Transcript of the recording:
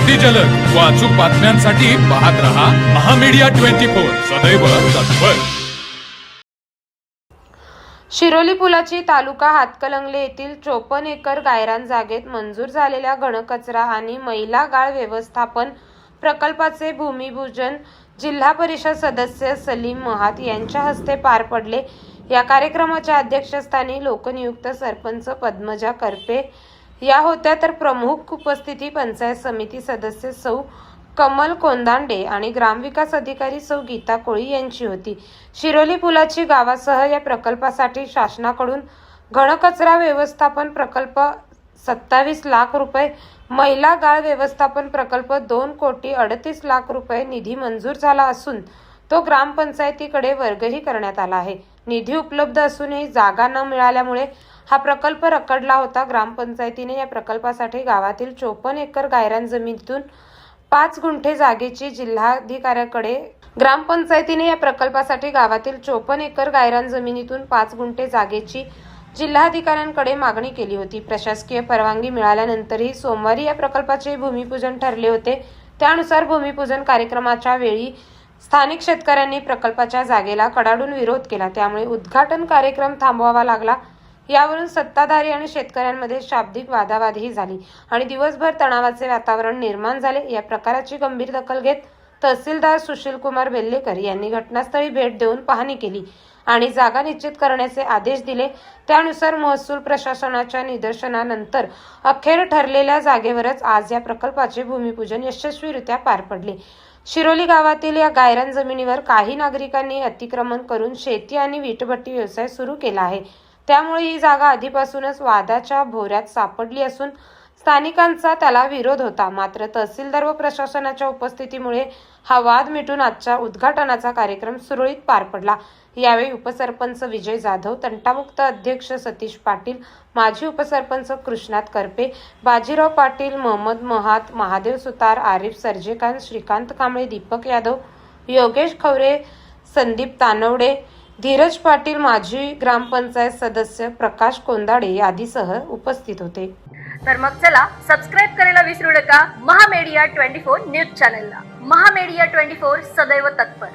अगदी जलद व अचूक बातम्यांसाठी पाहत रहा महामीडिया 24 सदैव तत्पर। शिरोली पुलाची तालुका हातकणंगले येथील 54 एकर गायरान जागेत मंजूर झालेल्या घनकचरा आणि मैला गाळ व्यवस्थापन प्रकल्पाचे भूमिपूजन जिल्हा परिषद सदस्य सलीम महात यांच्या हस्ते पार पडले। या कार्यक्रमाच्या अध्यक्षस्थानी लोकनियुक्त सरपंच पद्मजा करपे या होत्या, तर प्रमुख उपस्थिती पंचायत समिती सदस्य सौ कमल कोंदांडे आणि ग्रामविकास अधिकारी सौ गीता कोळी यांची होती। शिरोली पुलाची गावासह या प्रकल्पासाठी शासनाकडून घनकचरा व्यवस्थापन प्रकल्प 27 लाख रुपये, मैला गाळ व्यवस्थापन प्रकल्प 2,38,00,000 रुपये निधी मंजूर झाला असून तो ग्रामपंचायतीकडे वर्गही करण्यात आला आहे। निधी उपलब्ध असूनही जागा न मिळाल्यामुळे हा प्रकल्प रखडला होता। ग्रामपंचायतीने या प्रकल्पासाठी गावातील 54 एकर गायरान जमिनीतून 5 गुंठे जागेची जिल्हाधिकाऱ्याकडे ग्रामपंचायतीने या प्रकल्पासाठी गावातील 54 एकर गायरान जमिनीतून 5 गुंठे जागेची जिल्हाधिकाऱ्यांकडे मागणी केली होती। प्रशासकीय परवानगी मिळाल्यानंतरही सोमवारी या प्रकल्पाचे भूमिपूजन ठरले होते। त्यानुसार भूमिपूजन कार्यक्रमाच्या वेळी स्थानिक शेतकऱ्यांनी प्रकल्पाच्या जागेला कडाडून विरोध केला, त्यामुळे उद्घाटन कार्यक्रम थांबवावा लागला। यावरून सत्ताधारी आणि शेतकऱ्यांमध्ये शाब्दिक वादावादीही झाली आणि दिवसभर तणावाचे वातावरण निर्माण झाले। या प्रकाराची गंभीर दखल घेत तहसीलदार सुशीलकुमार बेल्लेकर यांनी घटनास्थळी भेट देऊन पाहणी केली आणि जागा निश्चित करण्याचे आदेश दिले। त्यानुसार महसूल प्रशासनाच्या निदर्शनानंतर अखेर ठरलेल्या जागेवरच आज या प्रकल्पाचे भूमिपूजन यशस्वीरित्या पार पडले। शिरोली गावातील या गायरान जमिनीवर काही नागरिकांनी अतिक्रमण करून शेती आणि वीटभट्टी व्यवसाय सुरू केला आहे। त्यामुळे ही जागा आधीपासूनच वादाच्या भोवऱ्यात सापडली असून स्थानिकांचा त्याला विरोध होता। मात्र तहसीलदार व प्रशासनाच्या उपस्थितीमुळे हा वाद मिटून आजच्या उद्घाटनाचा कार्यक्रम सुरळीत पार पडला। यावेळी उपसरपंच विजय जाधव, तंटामुक्त अध्यक्ष सतीश पाटील, माजी उपसरपंच कृष्णात करपे, बाजीराव पाटील, मोहम्मद महात, महादेव सुतार, आरिफ सर्जेखान, श्रीकांत कांबळे, दीपक यादव, योगेश खवरे, संदीप तानवडे, धीरज पाटील, माजी ग्रामपंचायत सदस्य प्रकाश कोंदाडे आदीसह उपस्थित होते। तर मग चला सबस्क्राईब करायला विसरू नका महामीडिया 24 न्यूज चॅनलला। महामीडिया 24 सदैव तत्पर।